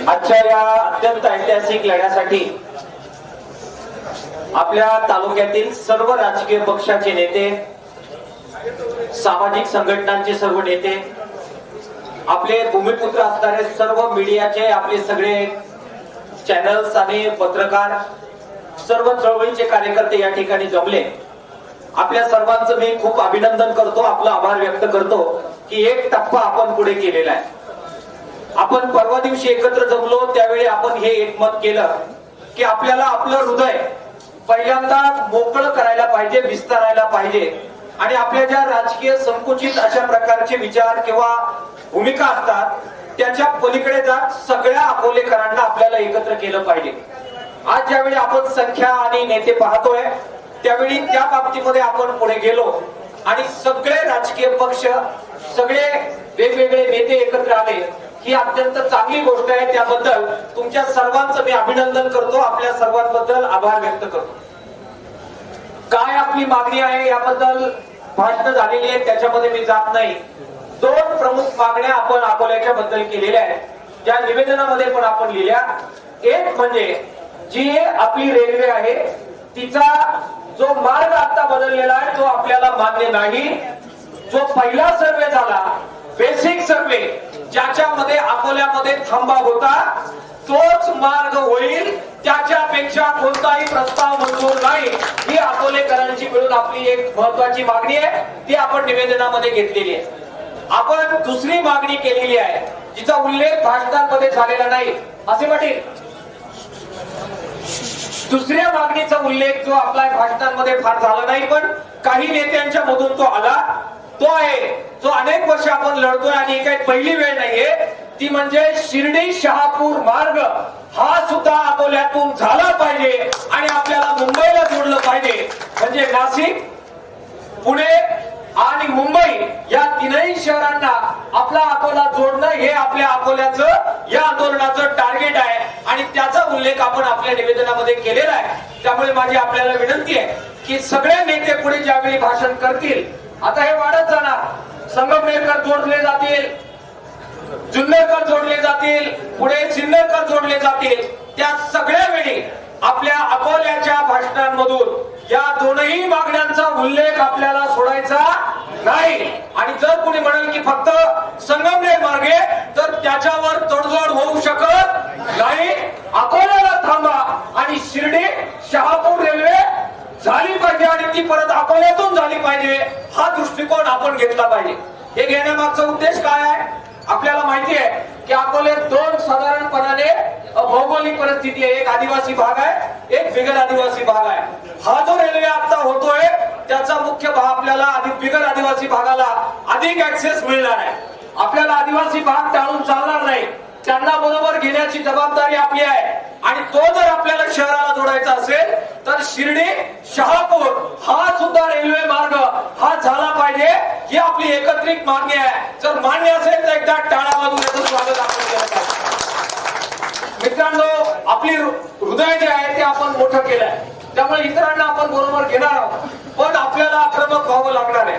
आजच्या या अत्यंत ऐतिहासिक लढ्यासाठी आपल्या तालुक्यातील सर्व राजकीय पक्षाचे नेते, सामाजिक संघटनांचे सर्व नेते, आपले भूमिपुत्र असणारे सर्व मीडियाचे आपले सगळे चॅनल्स आणि पत्रकार, सर्व चळवळीचे कार्यकर्ते या ठिकाणी जमले। आपल्या सर्वांचं मी खूप अभिनंदन करतो, आपला आभार व्यक्त करतो की एक टप्पा आपण पुढे केलेला आहे। आपण परवा दिवशी एकत्र जमलो त्यावेळी आपण हे एकमत केलं की आपल्याला आपलं हृदय पहिल्यांदा मोकळं करायला पाहिजे, विस्तारायला पाहिजे आणि आपल्या ज्या राजकीय संकुचित अशा प्रकारचे विचार किंवा भूमिका असतात त्याच्या पलीकडे जात सगळ्या अकोलेकरांना आपल्याला एकत्र केलं पाहिजे। आज ज्यावेळी आपण संख्या आणि नेते पाहतोय त्यावेळी त्या बाबतीमध्ये आपण पुढे गेलो आणि सगळे राजकीय पक्ष, सगळे वेगवेगळे नेते एकत्र आले, ही अत्यंत चांगली गोष्ट आहे। त्याबद्दल तुमच्या सर्वांचं मी अभिनंदन करतो, आपल्या सर्वांबद्दल आभार व्यक्त करतो। काय आपली मागणी आहे याबद्दल भाषण झालेली आहे, त्याच्यामध्ये मी जात नाही। दोन प्रमुख मागण्या आपण अकोल्याच्या बद्दल केलेल्या आहेत, ज्या निवेदनामध्ये पण आपण लिहिल्या। एक म्हणजे जी आपली रेल्वे आहे तिचा जो मार्ग आता बदललेला आहे तो आपल्याला मान्य नाही। जो पहिला सर्वे झाला, बेसिक सर्वे, ज्याच्यामध्ये अकोल्यामध्ये थांबा होता, तोच मार्ग होईल, त्याच्यापेक्षा कोणताही प्रस्ताव मंजूर नाही, ही अकोलेकरांची मिळून आपली एक महत्वाची मागणी आहे, ती आपण निवेदनामध्ये घेतलेली आहे। आपण दुसरी मागणी केलेली आहे जिचा उल्लेख भाषणांमध्ये झालेला नाही, असे म्हटले। दुसऱ्या मागणीचा उल्लेख जो आपल्या भाषणांमध्ये फार झाला नाही पण काही नेत्यांच्या मधून तो आला, तो आहे जो अनेक वर्ष आपण लढतोय आणि काही पहिली वेळ नाहीये, ती म्हणजे शिर्डी शहापूर मार्ग हा सुद्धा अकोल्यातून झाला पाहिजे आणि आपल्याला मुंबईला जोडलं पाहिजे। म्हणजे नाशिक, पुणे आणि मुंबई या तीनही शहरांना आपला अकोला जोडणं हे आपल्या अकोल्याचं या आंदोलनाचं टार्गेट आहे आणि त्याचा उल्लेख आपण आपल्या निवेदनामध्ये केलेला आहे। त्यामुळे माझी आपल्याला विनंती आहे की सगळे नेते पुढे ज्यावेळी भाषण करतील, आता हे वाढत जाणार, संगमनेरकर जोडले जातील, जुन्नरकर जोडले जातील, पुढे सिन्नरकर जोडले जातील, त्या सगळ्या वेळी आपल्या अकोल्याच्या भाषणांमधून या दोनही मागण्यांचा उल्लेख आपल्याला सोडायचा नाही। आणि जर कोणी म्हणाल की फक्त संगमनेर मार्गे, तर त्याच्यावर तडजोड होऊ शकत नाही। अकोल्याला थांबा आणि शिर्डी शहापूर रेल्वे झाली पाहिजे आणि ती परत अकोल्यातून झाली पाहिजे, हा दृष्टिकोन आपण घेतला पाहिजे। हे घेण्यामागचा उद्देश काय आहे आपल्याला माहिती आहे की अकोल्यात दोन साधारणपणाने भौगोलिक परिस्थिती आहे, एक आदिवासी भाग आहे, एक बिगर आदिवासी भाग आहे। हा जो रेल्वे आता होतोय त्याचा मुख्य भाग आपल्याला बिगर आदिवासी भागाला अधिक ऍक्सेस मिळणार आहे। आपल्याला आदिवासी भाग टाळून चालणार नाही, त्यांना बरोबर घेण्याची जबाबदारी आपली आहे आणि तो जर आपल्याला शहराला जोडायचा असेल तर शिर्डी शहापूर हा सुद्धा रेल्वे मार्ग हा झाला पाहिजे, ही आपली एकत्रित मागणी आहे। जर मान्य असेल तर एकदा टाळा वाजवून याचं स्वागत आपण केलं पाहिजे। मित्रांनो, आपली हृदय जे आहे ते आपण मोठं केलंय, त्यामुळे इतरांना आपण बरोबर घेणार आहोत, पण आपल्याला आक्रमक व्हावं लागणार आहे।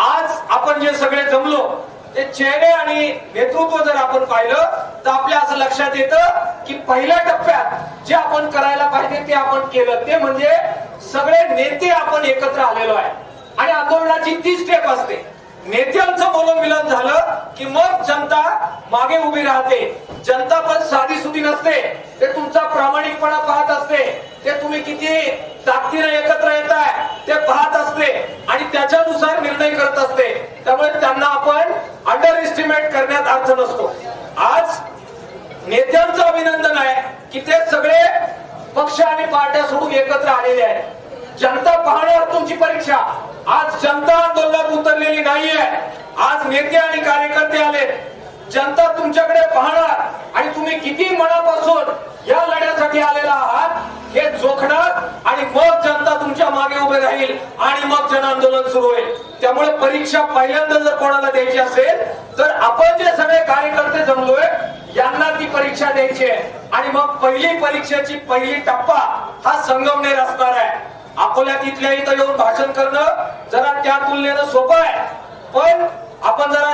आज आपण जे सगळे जमलो ते चेहरे आणि नेतृत्व जर आपण पाहिलं तर आपल्या असं लक्षात येतं की पहिल्या टप्प्यात जे आपण करायला पाहिजे ते आपण केलं, ते म्हणजे सगळे नेते आपण एकत्र आलेलो आहे आणि आंदोलनाची ती स्टेप असते। नेत्यांचं बोलणं झालं की मग जनता मागे उभी राहते। जनता पण साधी सुधी नसते, ते तुमचा प्रामाणिकपणा पाहत असते, ते तुम्ही किती ताकदीने एकत्र येताय ते पाहत असते आणि त्याच्यानुसार निर्णय करत असते। त्यामुळे त्यांना आपण अंडर एस्टिमेट करण्यात अर्थ नसतो। आज नेत्यांचं अभिनंदन आहे की ते सगळे पक्ष आणि पार्ट्या सोडून एकत्र आलेले आहेत। जनता पाहणार तुमची परीक्षा। आज जनता आंदोलनात उतरलेली नाहीये, आज नेते आणि कार्यकर्ते आले, जनता तुमच्याकडे पाहणार आणि तुम्ही किती मनापासून या लढ्यासाठी आलेला आहात हे जोखणार आणि मग जनता तुमच्या मागे उभे राहील आणि मग जन आंदोलन सुरू होईल। त्यामुळे परीक्षा पहिल्यांदा जर कोणाला द्यायची असेल तर आपण जे सगळे कार्यकर्ते जमलोय यांना ती परीक्षा द्यायची आहे आणि मग पहिली परीक्षेची पहिली टप्पा हा संगमनेर असणार आहे। अकोल्यात इथल्या इथं येऊन भाषण करणं जरा त्या तुलनेनं सोपं आहे, पण आपण जरा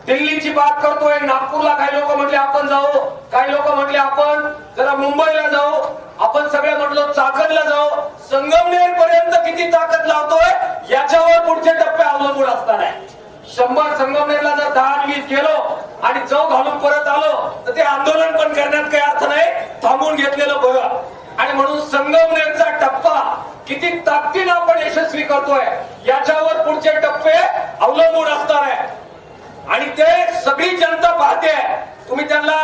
दिल्लीची बात करतोय, नागपूरला काही लोक म्हटले आपण जाऊ, काही लोक म्हटले आपण जरा मुंबईला जाऊ, आपण सगळे म्हटलो चाकणला जाऊ. संगमनेर पर्यंत किती ताकद लावतोय याच्यावर पुढचे टप्पे अवलंबून असणार आहे. 100 संगमनेरला जर 10-20 गेलो आणि चौ घालून परत आलो तर ते आंदोलन पण करण्यात काही अर्थ नाही, थांबून घेतलेलं बरं. आणि म्हणून संगमनेरचा टप्पा किती ताकदीने आपण यशस्वी करतोय याच्यावर पुढचे टप्पे अवलंबून असणार आहे. आणि ते सगळी जनता पाहते. तुम्ही त्यांना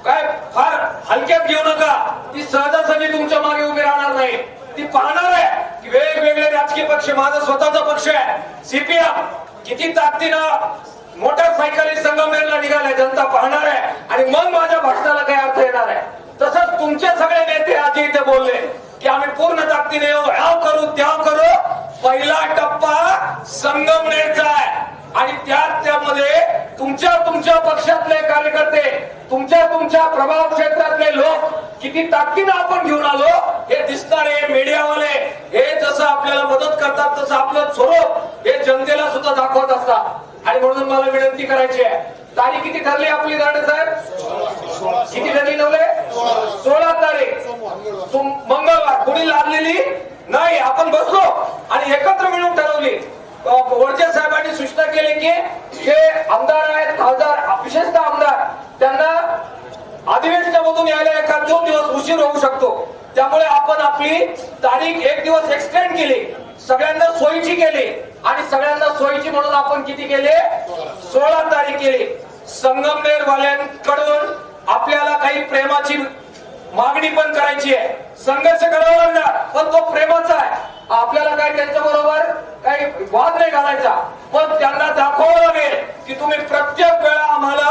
काय फार हलक्यात घेऊ नका. ती सहजासहजी तुमच्या मागे उभी राहणार नाही. ती पाहणार आहे की वेगवेगळे राजकीय पक्ष, माझा स्वतःचा पक्ष आहे सीपीएम, किती ताकदीनं मोटरसायकली संगमनेरला निघालाय, जनता पाहणार आहे. आणि मग माझ्या भाषणाला काही अर्थ येणार आहे. तसंच तुमचे सगळे नेते आधी इथे बोलले की आम्ही पूर्ण ताकदीने येऊ, ह्याव करू त्याव करू. पहिला टप्पा संगमनेरचा आहे आणि त्यामध्ये तुमच्या पक्षातले कार्यकर्ते, तुमच्या प्रभाव क्षेत्रातले लोक किती ताकदीनं आपण घेऊन आलो हे दिसणारे मीडियावाले हे जसं आपल्याला मदत करतात तसं आपलं स्वरूप हे जनतेला सुद्धा दाखवत असतात. आणि म्हणून मला विनंती करायची आहे, तारीख किती ठरली आपली दांडे साहेब? किती ठरली नवले? 16 तारीख मंगळवार. कोणी लादलेली नाही, आपण बसलो आणि एकत्र मिळून ठरवली. वडजे साहेबांनी सूचना केली की जे आमदार आहेत, खासदार, विशेषतः आमदार, त्यांना अधिवेशनामधून यायला 1-2 दिवस उशीर होऊ शकतो. त्यामुळे आपण आपली तारीख 1 दिवस एक्सटेंड केली, सगळ्यांना सोयीची केली. आणि सगळ्यांना सोयीची म्हणून आपण किती केले? 16 तारीख केली. संगमनेर वाल्यांकडून आपल्याला काही प्रेमाची मागणी पण करायची आहे. संघर्ष करावा लागणार, पण तो प्रेमाचा आहे. आपल्याला काय त्यांच्या बरोबर काही वाद नाही घालायचा, पण त्यांना दाखवावं लागेल की तुम्ही प्रत्येक वेळा आम्हाला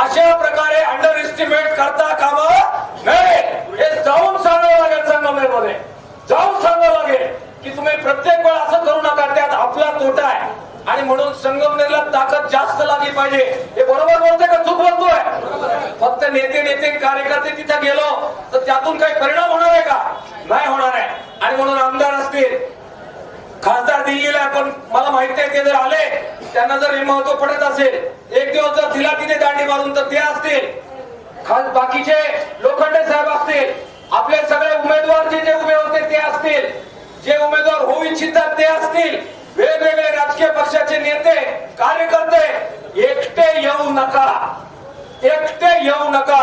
अशा प्रकारे अंडर एस्टिमेट करता कामा नये. हे जाऊन सांगावं लागेल, संगमनेरमध्ये जाऊन सांगावं लागेल की तुम्ही प्रत्येक वेळा असं करू नका, त्यात आपला तोटा आहे. आणि म्हणून संगमनेरला ताकद जास्त लागली पाहिजे. हे बरोबर बोलतोय का चूक बोलतोय? फक्त नेते कार्यकर्ते तिथे गेलो तर त्यातून काही परिणाम होणार आहे का? नाही होणार आहे. आणि म्हणून आमदार असतील, खासदार दिल्लीला, पण मला माहिती आहे ते जर आले, त्यांना जर हे महत्व पडत असेल, 1 दिवस जर दिला तिथे दांडी मारून तर ते असतील, बाकीचे लोखंडे साहेब असतील, आपले सगळे उमेदवार जे उभे होते ते असतील, जे उमेदवार होऊ इच्छितात ते असतील, वेगवेगळे राजकीय पक्षाचे नेते कार्यकर्ते, एकटे येऊ नका, एकटे येऊ नका.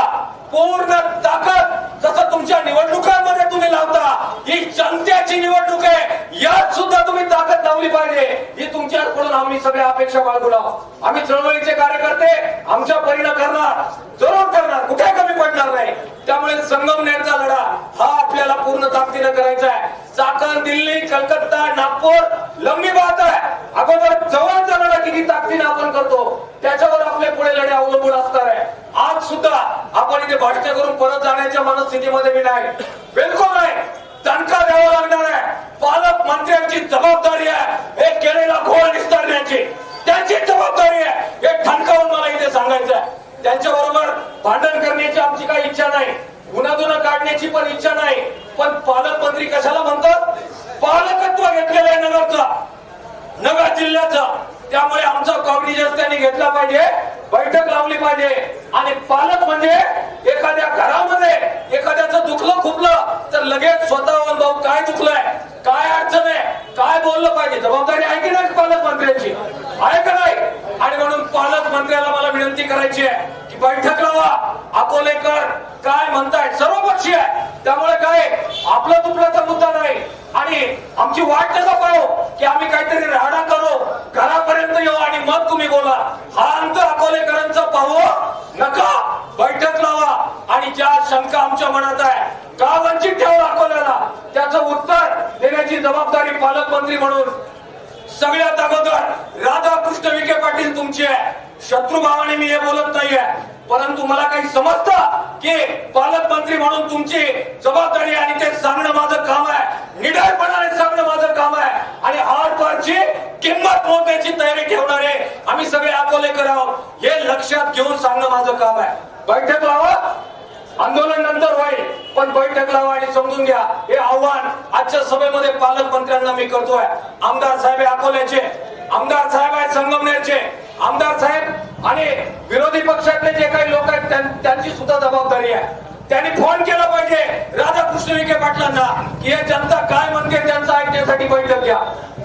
पूर्ण ताकद जसं तुमच्या निवडणुकांमध्ये तुम्ही लावता, ही जनतेची निवडणूक आहे, यात सुद्धा तुम्ही ताकद लावली पाहिजे. ही तुमच्याकडून आम्ही सगळ्या अपेक्षा बाळगून आहोत. आम्ही चळवळीचे कार्यकर्ते आमच्या परीने करणार, जरूर करणार, कुठे कमी पडणार नाही. त्यामुळे संगमनेरचा लढा हा आपल्याला पूर्ण ताकदीने करायचा आहे. चाकण, दिल्ली, कलकत्ता, नागपूर लंबी बात आहे. अगोदर जवळचा लढा किती ताकदीने आपण करतो त्याच्यावर आपले पुढे लढे अवलंबून असणार आहे. आज सुद्धा आपण इथे भाषण करून परत जाण्याच्या मनस्थितीमध्ये मी नाही, बिलकुल नाही. दणका द्यावा लागणार आहे. पालकमंत्र्यांची जबाबदारी आहे हे केलेला घोळ निस्तारण्याची, त्यांची जबाबदारी आहे हे ठणकावून मला इथे सांगायचं आहे. त्यांच्या बरोबर भांडण करण्याची आमची काही इच्छा नाही, गुन्हा काढण्याची पण इच्छा नाही. पण पालकमंत्री कशाला म्हणतात? पालकत्व घेतलेलं आहे नगर जिल्ह्याचं. त्यामुळे आमचा कॉग्निजन्स त्यांनी घेतला पाहिजे, बैठक लावली पाहिजे. आणि पालक म्हणजे एखाद्या घरामध्ये एखाद्याचं दुखलं खुपलं तर लगेच स्वतःहून भाऊ काय दुखलंय, काय अडचण आहे, काय बोललं पाहिजे. जबाबदारी आहे की नाही पालकमंत्र्यांची? आहे का नाही? आणि म्हणून पालकमंत्र्याला मला विनंती करायची आहे की बैठक लावा. अकोलेकर काय म्हणतायत, सर्वपक्षीय आहे, त्यामुळे काय आपला दुखल्याचा मुद्दा नाही. आणि आमची वाट नका पाहू की आम्ही काहीतरी राडा करू, घरापर्यंत येऊ आणि मग तुम्ही बोला. हा अंत अकोलेकरांचा पाहू नका. बैठक लावा आणि ज्या शंका आमच्या मनात आहे, का वंचित ठेवला अकोल्याला, त्याचं उत्तर देण्याची जबाबदारी पालकमंत्री म्हणून सगळ्यात अगोदर राधाकृष्ण विखे पाटील तुमची आहे. शत्रुभावाने मी हे बोलत नाहीये, परंतु मला काही समजतं की पालकमंत्री म्हणून तुमची जबाबदारी आणि ते सांगणं माझं काम आहे, निडरपणाने सांगणं माझं काम आहे. आणि आरपारची किंमत मोजण्याची तयारी ठेवणारे आम्ही सगळे अकोलेकर आहोत हे लक्षात घेऊन सांगणं माझं काम आहे. बैठक लावा, आंदोलन नंतर होईल, पण बैठक लावा आणि समजून घ्या. हे आव्हान आजच्या सभेमध्ये पालकमंत्र्यांना मी करतोय. आमदार साहेब अकोल्याचे, आमदार साहेब आहेत संगमनेरचे, आमदार साहेब आणि विरोधी पक्षातले जे काही लोक आहेत त्यांची सुद्धा जबाबदारी आहे. त्यांनी फोन केला पाहिजे राधाकृष्ण विखे पाटलांना की हे जनता काय म्हणते त्यांचं ऐकण्यासाठी बैठक घ्या.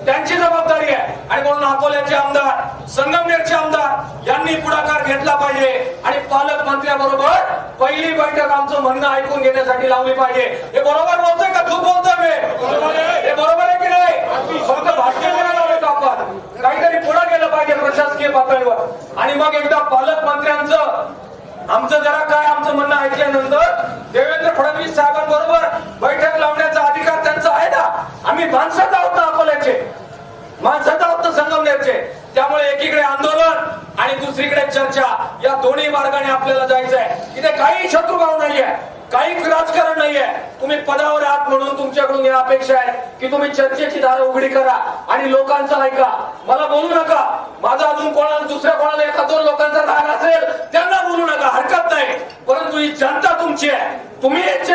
त्यांची जबाबदारी आहे. आणि म्हणून अकोल्याचे आमदार, संगमनेरचे आमदार यांनी पुढाकार घेतला पाहिजे आणि पालकमंत्र्याबरोबर पहिली बैठक आमचं म्हणणं ऐकून घेण्यासाठी लावली पाहिजे. हे बरोबर बोलतोय का चूक बोलतोय मी? हे बरोबर आहे की नाही? फक्त भाष्य करायला हवं आपण, काहीतरी पुढे गेलं पाहिजे प्रशासकीय पातळीवर. आणि मग एकदा पालकमंत्र्यांचं आमचं जरा काय आमचं म्हणणं ऐकल्यानंतर देवेंद्र फडणवीस साहेबांबरोबर बैठक लावण्याचा अधिकार त्यांचा आहे ना. आम्ही माणसात आहोत ना, अकोल्याचे माणसात आहोत ना, संगमनेरचे. त्यामुळे एकीकडे आंदोलन आणि दुसरीकडे चर्चा, या दोन्ही मार्गाने आपल्याला जायचं आहे. इथे काही शत्रुभाव नाहीये, काही राजकारण नाहीये. तुम्ही पदावर आहात म्हणून तुमच्याकडून या अपेक्षा आहे की तुम्ही चर्चेची दारं उघडी करा आणि लोकांचं ऐका. मला बोलू नका. माझा अजून कोणाला दुसऱ्या कोणाला एका दोन लोकांचा राग असेल त्यांना बोलू नका, हरकत नाही. परंतु ही जनता तुमची आहे, तुम्ही याचे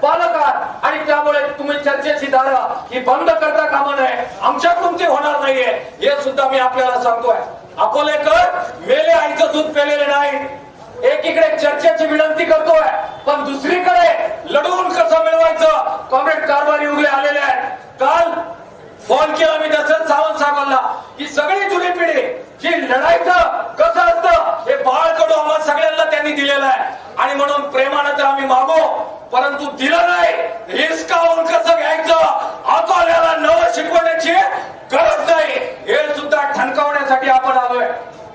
पालक आहात आणि त्यामुळे तुम्ही चर्चेची दारं ही बंद करता कामा नये. आमच्याकडून ते होणार नाहीये हे सुद्धा मी आपल्याला सांगतोय. अकोलेकर मेले आईचं दूध पेलेले नाही. एकीकडे चर्चेची विनंती करतोय पण दुसरीकडे लढवून कसं मिळवायचं कॉम्रेड कारभारी उगले आलेले आहेत. काल फोन केला मी तसंच सावंत साहेबांना की सगळी जुनी पिढी जी लढायचं कसं असतं हे बाळकडू आम्हाला सगळ्यांना त्यांनी दिलेलं आहे. आणि म्हणून प्रेमानं तर आम्ही मागो, परंतु दिलं नाही. हिसकावून कसं घ्यायचं अकोल्याला नवं शिकवण्याची गरज नाही हे सुद्धा ठणकावण्यासाठी आपण आलोय.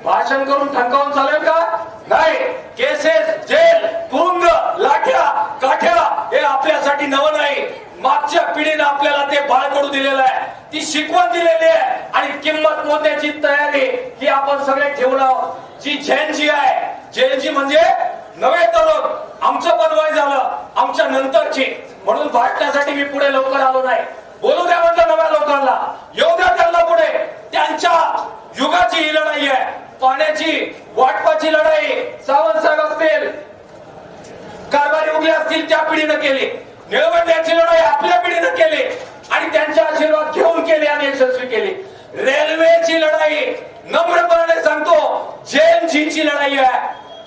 भाषण करून ठणकावून चालेल का? नाही. केसेस, जेल, तुरुंग, लाठ्या काठ्या हे आपल्यासाठी नवं नाही. मागच्या पिढीने आपल्याला ते बाळकडू दिलेलं आहे, ती शिकवण दिलेली आहे आणि किंमत मोजण्याची तयारी ही आपण सगळे ठेवून आहोत. जी जैनजी आहे, जैनजी म्हणजे नवे तरुण, आमचं पण वय झालं, आमच्या नंतरची. म्हणून भाषणासाठी मी पुढे लवकर आलो नाही. बोलू द्या म्हटलं नव्या लोकांना, येऊ द्या त्यांना पुढे. त्यांच्या युगाची ही लढाई आहे, पाण्याची वाटपाची लढाई. सावंत साहेब असतील, कारभारी उगले असतील, त्या पिढीनं केली. निळवंड्याची लढाई आपल्या पिढीनं केली आणि त्यांचे आशीर्वाद घेऊन केली आणि यशस्वी केली. रेल्वेची लढाई नम्रपणाने सांगतो जैनजीची लढाई आहे.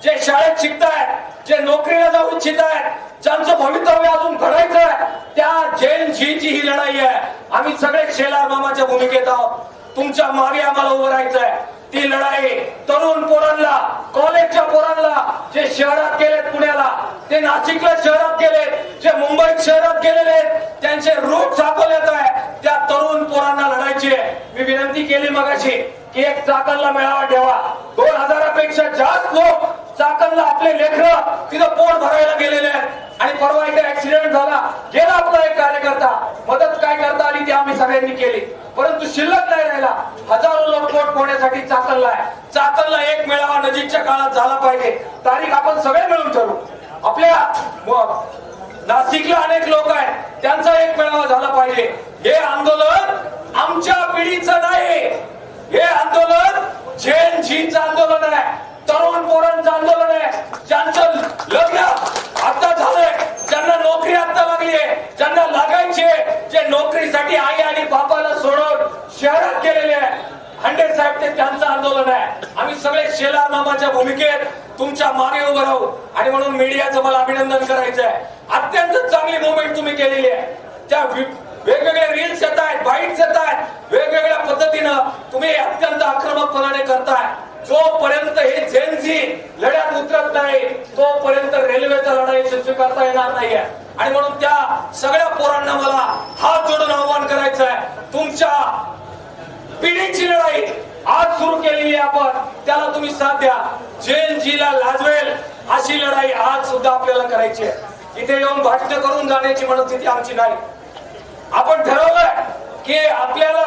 जे शाळेत शिकतायत, जे नोकरीला जाऊ इच्छित आहेत, ज्यांचं भवितव्य अजून घडायचं आहे, त्या जैनजीची ही लढाई आहे. आम्ही सगळे शेलार मामाच्या भूमिकेत आहोत. तुमच्या मागे आम्हाला उभं राहायचं आहे. ती लढाई तरुण पोरांना, कॉलेजच्या पोरांना, जे शहरात गेलेत पुण्याला, ते नाशिकला शहरात गेलेत, जे मुंबईत शहरात गेलेले त्यांचे रूट दाखवण्यात आहे. त्या तरुण पोरांना लढायची आहे. मी विनंती केली मगाशी की एक चाकणला मेळावा ठेवा. 2000पेक्षा जास्त लोक चाकणला आपले लेकरं तिथं पोट भरायला गेलेले आहेत. आणि परवा इथे ऍक्सिडेंट झाला, गेला आपला एक कार्यकर्ता. मदत काय करता आली ती आम्ही सगळ्यांनी केली, परंतु शिल्लक नाही राहिला. हजारो लोक पोट पोहण्यासाठी चाकणला आहे. चाकणला एक मेळावा नजीकच्या काळात झाला पाहिजे. तारीख आपण सगळे मिळून ठरवू. आपल्या नाशिकला अनेक लोक आहेत, त्यांचा एक मेळावा झाला पाहिजे. हे आंदोलन आमच्या पिढीचं नाही, हे आंदोलन जैनजींचं आंदोलन आहे, तरुण पोरांचं आंदोलन आहे. ज्यांचं लग्न आता झालंय, ज्यांना नोकरी आता लागली आहे, ज्यांना लागायची आहे, जे नोकरीसाठी आई आणि बापाला सोडून शहरात गेलेले आहे, हंडे साहेब, ते त्यांचं आंदोलन आहे. आम्ही सगळे शेलार मामाच्या भूमिकेत तुमच्या मागे उभं राहू. आणि म्हणून मीडियाचं मला अभिनंदन करायचं आहे. अत्यंत चांगली मुवमेंट तुम्ही केलेली आहे. त्या वेगवेगळे रील्स येत आहेत, बाईट्स येत आहेत, वेगवेगळ्या पद्धतीनं तुम्ही अत्यंत आक्रमकपणाने करताय. जोपर्यंत हे जैनजी लढ्यात उतरत नाही तोपर्यंत रेल्वेचा लढाई यशस्वी करता येणार नाहीये. आणि म्हणून त्या सगळ्या पोरांना मला हात जोडून आव्हान करायचं आहे. तुमच्या पिढीची लढाई आज सुरू केलेली आहे आपण, त्याला तुम्ही साथ द्या. जैनजीला लाजवेल अशी लढाई आज सुद्धा आपल्याला करायची आहे. इथे येऊन भाषण करून जाण्याची मनस्थिती आमची नाही. आपण ठरवलंय की आपल्याला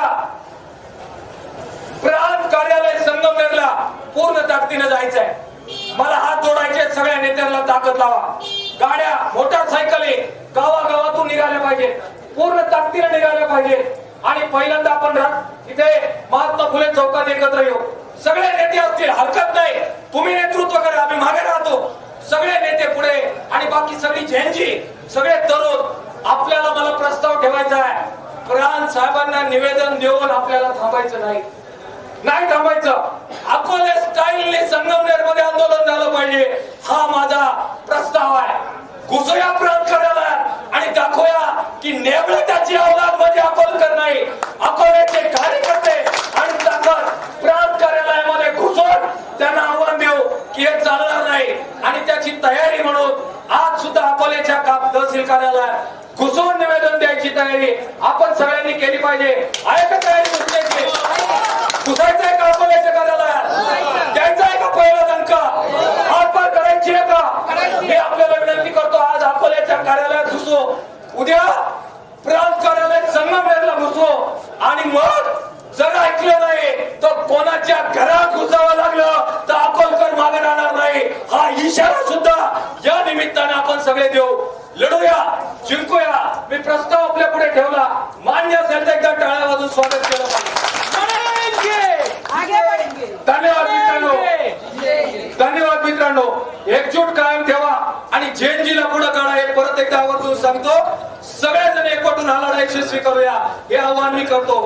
प्रांत कार्यालय संगमनेरला पूर्ण ताकदीने जायचंय. मला हात जोडायचे, सगळ्या नेत्यांना ताकद लावा. गाड्या, मोटरसायकली गावागावातून निघाल्या पाहिजे, पूर्ण ताकदीने निघाल्या पाहिजे. आणि पहिल्यांदा आपण इथे महात्मा फुले चौकात एकत्र येऊ. सगळे नेते असतील, हरकत नाही, तुम्ही नेतृत्व करा, आम्ही मागे राहतो. सगळे नेते पुढे आणि बाकी सगळी जैनजी, सगळे तरुण. आपल्याला मला प्रस्ताव ठेवायचा आहे, प्रांत साहेबांना निवेदन देऊन आपल्याला थांबायचं नाही. नाही थांबायचं. अकोले स्टाईलने संगमनेर मध्ये आंदोलन झालं पाहिजे, हा माझा प्रस्ताव आहे. घुसूया प्रांत कार्यालयात आणि दाखवूया की नेमळं त्याची अवलाद म्हणजे अकोलकर नाही. अकोल्याचे कार्यकर्ते आणि ताकद प्रांत कार्यालयामध्ये घुसून त्यांना आव्हान देऊ की हे चालणार नाही. आणि त्याची तयारी म्हणून आज सुद्धा अकोल्याच्या तहसील कार्यालयात घुसून निवेदन द्यायची तयारी आपण सगळ्यांनी केली पाहिजे. आहे का तयारी घुसण्याची? घुसायचंय का अकोल्याच्या कार्यालयात? द्यायचंय का पहिला दणका? हातपार करायची आहे का? मी आपल्याला विनंती करतो, आज अकोल्याच्या कार्यालयात घुसू, उद्या प्रांत कार्यालयात संगमनेरला घुसू आणि मग जर ऐकलं नाही तर कोणाच्या घरात घुसावं लागलं तर अकोलकर मागे राहणार नाही. हा इशारा सुद्धा या निमित्ताने आपण सगळे देऊ. लढूया, जिंकूया. मी प्रस्ताव आपल्या पुढे ठेवला. मान्य असेल तर एकदा टाळ्या वाजून स्वागत केलं पाहिजे. धन्यवाद मित्रांनो, धन्यवाद मित्रांनो. एकजूट कायम ठेवा आणि झेंजीला पुढे काढा हे परत एकदा आवर्जून सांगतो. सगळेजण एकवटून हा लढा यशस्वी करूया हे आवाहन मी करतो.